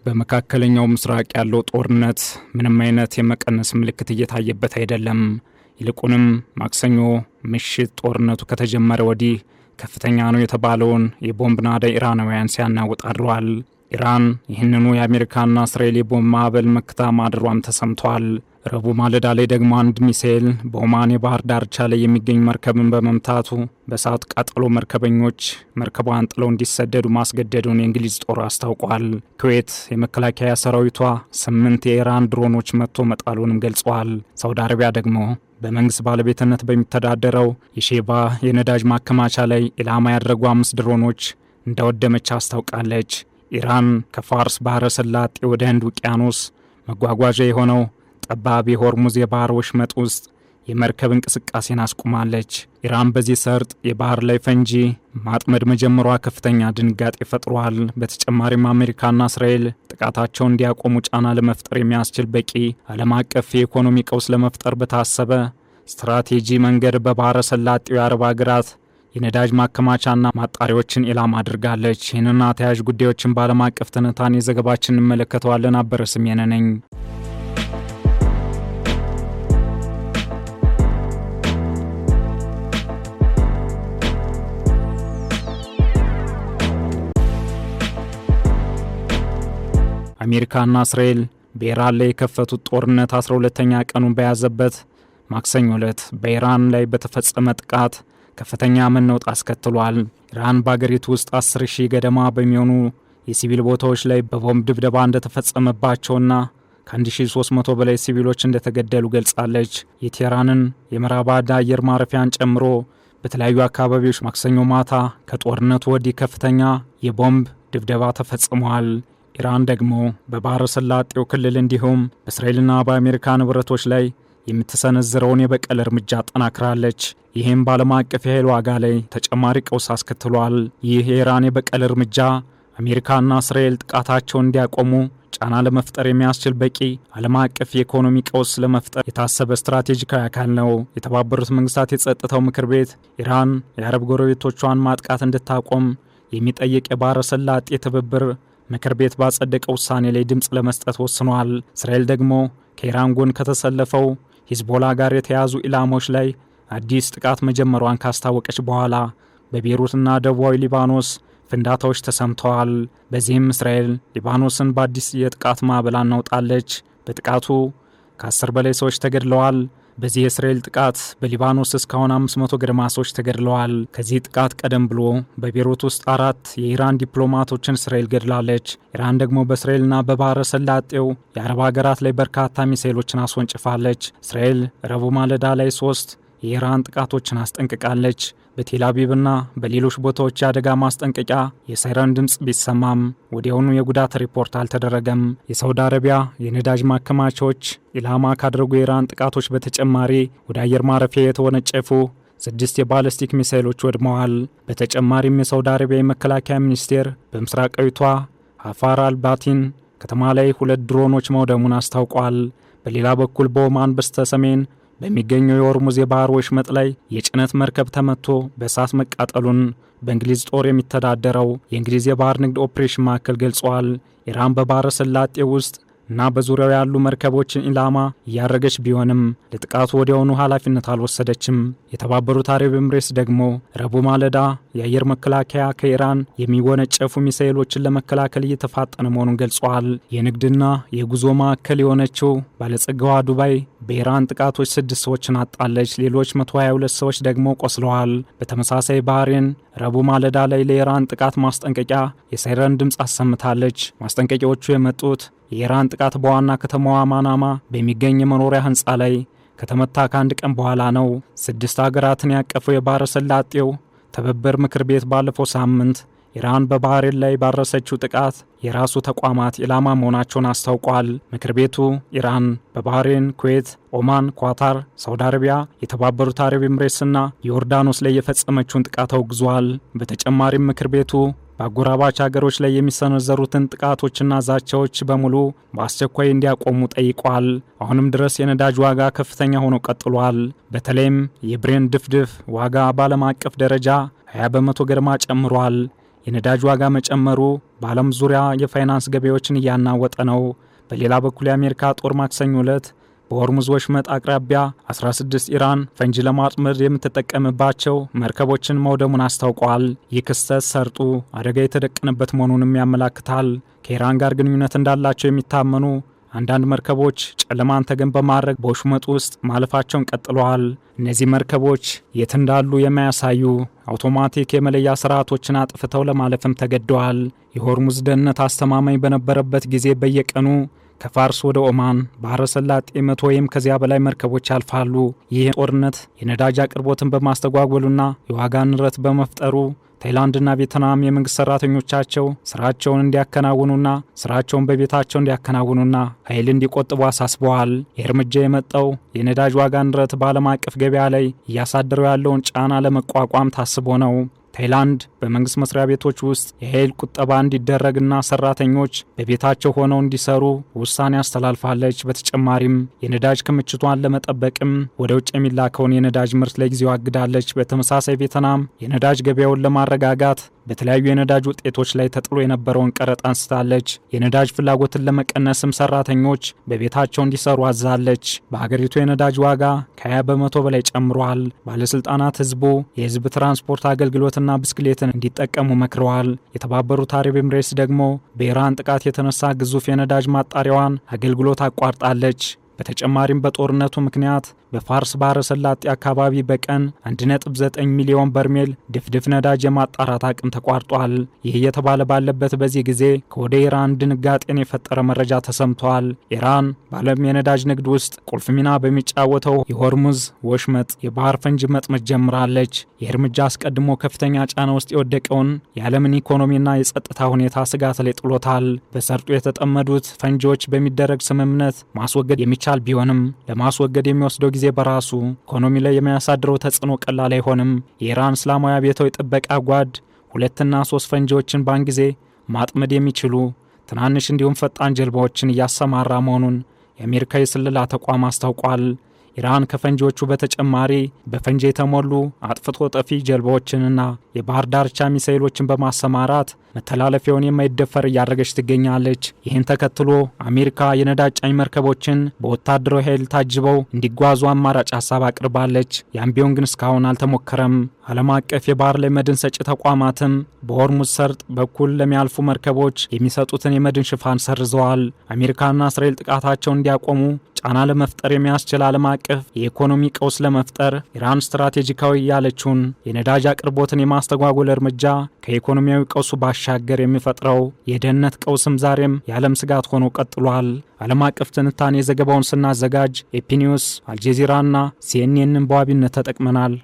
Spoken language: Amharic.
በመካከለኛው ምስራቅ ያለው ጦርነት ምንም አይነት የመቀነስ ምልክት እየታየበት አይደለም። ይልቁንም ማክሰኞ ምሽት ጦርነቱ ከተጀመረ ወዲህ ከፍተኛ ነው የተባለውን የቦምብ ናዳ ኢራናውያን ሲያናውጥ አድሯል። ኢራን ይህንኑ የአሜሪካና እስራኤል የቦምብ ማዕበል መክታ ማድሯም ተሰምቷል። ረቡዕ ማለዳ ላይ ደግሞ አንድ ሚሳኤል በኦማን የባህር ዳርቻ ላይ የሚገኝ መርከብን በመምታቱ በእሳት ቃጠሎ መርከበኞች መርከቧን ጥለው እንዲሰደዱ ማስገደዱን የእንግሊዝ ጦር አስታውቋል። ኩዌት የመከላከያ ሰራዊቷ 8 የኢራን ድሮኖች መጥቶ መጣሉንም ገልጸዋል። ሳውዲ አረቢያ ደግሞ በመንግስት ባለቤትነት በሚተዳደረው የሼባ የነዳጅ ማከማቻ ላይ ኢላማ ያደረጉ 5 ድሮኖች እንደወደመች አስታውቃለች። ኢራን ከፋርስ ባህረ ሰላጤ ወደ ህንድ ውቅያኖስ መጓጓዣ የሆነው ጠባብ የሆርሙዝ የባህር ወሽመጥ ውስጥ የመርከብ እንቅስቃሴን አስቁማለች። ኢራን በዚህ ሰርጥ የባህር ላይ ፈንጂ ማጥመድ መጀመሯ ከፍተኛ ድንጋጤ ፈጥሯል። በተጨማሪም አሜሪካና እስራኤል ጥቃታቸውን እንዲያቆሙ ጫና ለመፍጠር የሚያስችል በቂ ዓለም አቀፍ የኢኮኖሚ ቀውስ ለመፍጠር በታሰበ ስትራቴጂ መንገድ በባህረ ሰላጤው የአረብ ሀገራት የነዳጅ ማከማቻና ማጣሪያዎችን ኢላማ አድርጋለች። ይህንና ተያያዥ ጉዳዮችን በዓለም አቀፍ ትንታኔ ዘገባችን እንመለከተዋለን። አበረ ስሜነ ነኝ። አሜሪካና እስራኤል በኢራን ላይ የከፈቱት ጦርነት 12ኛ ቀኑን በያዘበት ማክሰኞ ዕለት በኢራን ላይ በተፈጸመ ጥቃት ከፍተኛ መናወጥ አስከትሏል። ኢራን በአገሪቱ ውስጥ 10,000 ገደማ በሚሆኑ የሲቪል ቦታዎች ላይ በቦምብ ድብደባ እንደተፈጸመባቸውና ከ1300 በላይ ሲቪሎች እንደተገደሉ ገልጻለች። የቴህራንን የምዕራብ አየር ማረፊያን ጨምሮ በተለያዩ አካባቢዎች ማክሰኞ ማታ ከጦርነቱ ወዲህ ከፍተኛ የቦምብ ድብደባ ተፈጽሟል። ኢራን ደግሞ በባህረ ሰላጤው ክልል እንዲሁም በእስራኤልና በአሜሪካ ንብረቶች ላይ የምትሰነዝረውን የበቀል እርምጃ አጠናክራለች። ይህም በዓለም አቀፍ የኃይል ዋጋ ላይ ተጨማሪ ቀውስ አስከትሏል። ይህ የኢራን የበቀል እርምጃ አሜሪካና እስራኤል ጥቃታቸውን እንዲያቆሙ ጫና ለመፍጠር የሚያስችል በቂ ዓለም አቀፍ የኢኮኖሚ ቀውስ ለመፍጠር የታሰበ ስትራቴጂካዊ አካል ነው። የተባበሩት መንግስታት የጸጥታው ምክር ቤት ኢራን የአረብ ጎረቤቶቿን ማጥቃት እንድታቆም የሚጠይቅ የባህረ ሰላጤ ትብብር ምክር ቤት ባጸደቀው ውሳኔ ላይ ድምፅ ለመስጠት ወስኗል። እስራኤል ደግሞ ከኢራን ጎን ከተሰለፈው ሂዝቦላ ጋር የተያዙ ኢላማዎች ላይ አዲስ ጥቃት መጀመሯን ካስታወቀች በኋላ በቤይሩትና ደቡባዊ ሊባኖስ ፍንዳታዎች ተሰምተዋል። በዚህም እስራኤል ሊባኖስን በአዲስ የጥቃት ማዕበል አናውጣለች። በጥቃቱ ከ10 በላይ ሰዎች ተገድለዋል። በዚህ የእስራኤል ጥቃት በሊባኖስ እስካሁን 500 ገደማ ሰዎች ተገድለዋል። ከዚህ ጥቃት ቀደም ብሎ በቤይሩት ውስጥ 4 የኢራን ዲፕሎማቶችን እስራኤል ገድላለች። ኢራን ደግሞ በእስራኤልና በባህረ ሰላጤው የአረብ ሀገራት ላይ በርካታ ሚሳኤሎችን አስወንጭፋለች። እስራኤል ረቡዕ ማለዳ ላይ 3 የኢራን ጥቃቶችን አስጠንቅቃለች። በቴልአቪቭና በሌሎች ቦታዎች የአደጋ ማስጠንቀቂያ የሳይረን ድምፅ ቢሰማም ወዲያውኑ የጉዳት ሪፖርት አልተደረገም። የሳውዲ አረቢያ የነዳጅ ማከማቻዎች ኢላማ ካደረጉ የኢራን ጥቃቶች በተጨማሪ ወደ አየር ማረፊያ የተወነጨፉ 6 የባለስቲክ ሚሳይሎች ወድመዋል። በተጨማሪም የሳውዲ አረቢያ የመከላከያ ሚኒስቴር በምስራቃዊቷ አፋር አልባቲን ከተማ ላይ 2 ድሮኖች መውደሙን አስታውቋል። በሌላ በኩል በኦማን በስተሰሜን በሚገኘው የሆርሙዝ የባህር ወሽመጥ ላይ የጭነት መርከብ ተመቶ በእሳት መቃጠሉን በእንግሊዝ ጦር የሚተዳደረው የእንግሊዝ የባህር ንግድ ኦፕሬሽን ማዕከል ገልጿል። ኢራን በባህረ ሰላጤ ውስጥ እና በዙሪያው ያሉ መርከቦችን ኢላማ እያደረገች ቢሆንም ለጥቃቱ ወዲያውኑ ኃላፊነት አልወሰደችም። የተባበሩት አረብ ኤምሬትስ ደግሞ ረቡዕ ማለዳ የአየር መከላከያ ከኢራን የሚወነጨፉ ሚሳኤሎችን ለመከላከል እየተፋጠነ መሆኑን ገልጿል። የንግድና የጉዞ ማዕከል የሆነችው ባለጸጋዋ ዱባይ በኢራን ጥቃቶች 6 ሰዎችን አጣለች። ሌሎች 122 ሰዎች ደግሞ ቆስለዋል። በተመሳሳይ ባህሬን ረቡዕ ማለዳ ላይ ለኢራን ጥቃት ማስጠንቀቂያ የሳይረን ድምፅ አሰምታለች። ማስጠንቀቂያዎቹ የመጡት የኢራን ጥቃት በዋና ከተማዋ ማናማ በሚገኝ የመኖሪያ ህንፃ ላይ ከተመታ ከአንድ ቀን በኋላ ነው። 6 ሀገራትን ያቀፈው የባህረ ሰላጤው ትብብር ምክር ቤት ባለፈው ሳምንት ኢራን በባህሬን ላይ ባረሰችው ጥቃት የራሱ ተቋማት ኢላማ መሆናቸውን አስታውቋል። ምክር ቤቱ ኢራን በባህሬን፣ ኩዌት፣ ኦማን፣ ኳታር፣ ሳውዲ አረቢያ፣ የተባበሩት አረብ ኤምሬትስና ዮርዳኖስ ላይ የፈጸመችውን ጥቃት አውግዟል። በተጨማሪም ምክር ቤቱ በአጎራባች ሀገሮች ላይ የሚሰነዘሩትን ጥቃቶችና ዛቻዎች በሙሉ በአስቸኳይ እንዲያቆሙ ጠይቋል። አሁንም ድረስ የነዳጅ ዋጋ ከፍተኛ ሆኖ ቀጥሏል። በተለይም የብሬንት ድፍድፍ ዋጋ በዓለም አቀፍ ደረጃ 20 በመቶ ገደማ ጨምሯል። የነዳጅ ዋጋ መጨመሩ በዓለም ዙሪያ የፋይናንስ ገበያዎችን እያናወጠ ነው። በሌላ በኩል የአሜሪካ ጦር ማክሰኞ ዕለት በሆርሙዝ ወሽመጥ አቅራቢያ 16 ኢራን ፈንጂ ለማጥመድ የምትጠቀምባቸው መርከቦችን መውደሙን አስታውቋል። ይህ ክስተት ሰርጡ አደጋ የተደቀነበት መሆኑንም ያመላክታል። ከኢራን ጋር ግንኙነት እንዳላቸው የሚታመኑ አንዳንድ መርከቦች ጨለማን ተገን በማድረግ በወሽመጡ ውስጥ ማለፋቸውን ቀጥለዋል። እነዚህ መርከቦች የት እንዳሉ የማያሳዩ አውቶማቲክ የመለያ ስርዓቶችን አጥፍተው ለማለፍም ተገደዋል። የሆርሙዝ ደህንነት አስተማማኝ በነበረበት ጊዜ በየቀኑ ከፋርስ ወደ ኦማን ባህረ ሰላጤ 100 ወይም ከዚያ በላይ መርከቦች ያልፋሉ። ይህ ጦርነት የነዳጅ አቅርቦትን በማስተጓጎሉና የዋጋ ንረት በመፍጠሩ ታይላንድና ቬትናም የመንግስት ሰራተኞቻቸው ስራቸውን እንዲያከናውኑና ስራቸውን በቤታቸው እንዲያከናውኑና ኃይል እንዲቆጥቡ አሳስበዋል። የእርምጃ የመጣው የነዳጅ ዋጋ ንረት በዓለም አቀፍ ገበያ ላይ እያሳደረው ያለውን ጫና ለመቋቋም ታስቦ ነው። ታይላንድ በመንግስት መስሪያ ቤቶች ውስጥ የኃይል ቁጠባ እንዲደረግና ሰራተኞች በቤታቸው ሆነው እንዲሰሩ ውሳኔ አስተላልፋለች። በተጨማሪም የነዳጅ ክምችቷን ለመጠበቅም ወደ ውጭ የሚላከውን የነዳጅ ምርት ለጊዜው አግዳለች። በተመሳሳይ ቬትናም የነዳጅ ገበያውን ለማረጋጋት በተለያዩ የነዳጅ ውጤቶች ላይ ተጥሎ የነበረውን ቀረጥ አንስታለች። የነዳጅ ፍላጎትን ለመቀነስም ሰራተኞች በቤታቸው እንዲሰሩ አዛለች። በሀገሪቱ የነዳጅ ዋጋ ከ20 በመቶ በላይ ጨምሯል። ባለስልጣናት ህዝቡ የህዝብ ትራንስፖርት አገልግሎትና ብስክሌትን እንዲጠቀሙ መክረዋል። የተባበሩት አረብ ኤምሬትስ ደግሞ በኢራን ጥቃት የተነሳ ግዙፍ የነዳጅ ማጣሪያዋን አገልግሎት አቋርጣለች። በተጨማሪም በጦርነቱ ምክንያት በፋርስ ባህረ ሰላጤ አካባቢ በቀን 1.9 ሚሊዮን በርሜል ድፍድፍ ነዳጅ የማጣራት አቅም ተቋርጧል። ይህ እየተባለ ባለበት በዚህ ጊዜ ከወደ ኢራን ድንጋጤን የፈጠረ መረጃ ተሰምቷል። ኢራን በዓለም የነዳጅ ንግድ ውስጥ ቁልፍ ሚና በሚጫወተው የሆርሙዝ ወሽመጥ የባህር ፈንጂ መጥመድ ጀምራለች። ይህ እርምጃ አስቀድሞ ከፍተኛ ጫና ውስጥ የወደቀውን የዓለምን ኢኮኖሚና የጸጥታ ሁኔታ ስጋት ላይ ጥሎታል። በሰርጡ የተጠመዱት ፈንጂዎች በሚደረግ ስምምነት ማስወገድ የሚቻል ቢሆንም ለማስወገድ የሚወስደው ጊዜ በራሱ ኢኮኖሚ ላይ የሚያሳድረው ተጽዕኖ ቀላል አይሆንም። የኢራን እስላማዊ አብዮታዊ ጥበቃ ጓድ 2 እና 3 ፈንጂዎችን በአንድ ጊዜ ማጥመድ የሚችሉ ትናንሽ እንዲሁም ፈጣን ጀልባዎችን እያሰማራ መሆኑን የአሜሪካ የስለላ ተቋም አስታውቋል። ኢራን ከፈንጂዎቹ በተጨማሪ በፈንጂ የተሞሉ አጥፍቶ ጠፊ ጀልባዎችንና የባህር ዳርቻ ሚሳኤሎችን በማሰማራት መተላለፊያውን የማይደፈር እያደረገች ትገኛለች። ይህን ተከትሎ አሜሪካ የነዳጅ ጫኝ መርከቦችን በወታደራዊ ኃይል ታጅበው እንዲጓዙ አማራጭ ሀሳብ አቅርባለች። ያም ቢሆን ግን እስካሁን አልተሞከረም። ዓለም አቀፍ የባህር ላይ መድን ሰጪ ተቋማትም በሆርሙዝ ሰርጥ በኩል ለሚያልፉ መርከቦች የሚሰጡትን የመድን ሽፋን ሰርዘዋል። አሜሪካና እስራኤል ጥቃታቸውን እንዲያቆሙ ጫና ለመፍጠር የሚያስችል ዓለም አቀፍ የኢኮኖሚ ቀውስ ለመፍጠር ኢራን ስትራቴጂካዊ ያለችውን የነዳጅ አቅርቦትን የማስተጓጎል እርምጃ ከኢኮኖሚያዊ ቀውሱ ባሻገር የሚፈጥረው የደህንነት ቀውስም ዛሬም የዓለም ስጋት ሆኖ ቀጥሏል። ዓለም አቀፍ ትንታኔ ዘገባውን ስናዘጋጅ ኤፒኒውስ፣ አልጀዚራና ሲኤንኤንን በዋቢነት ተጠቅመናል።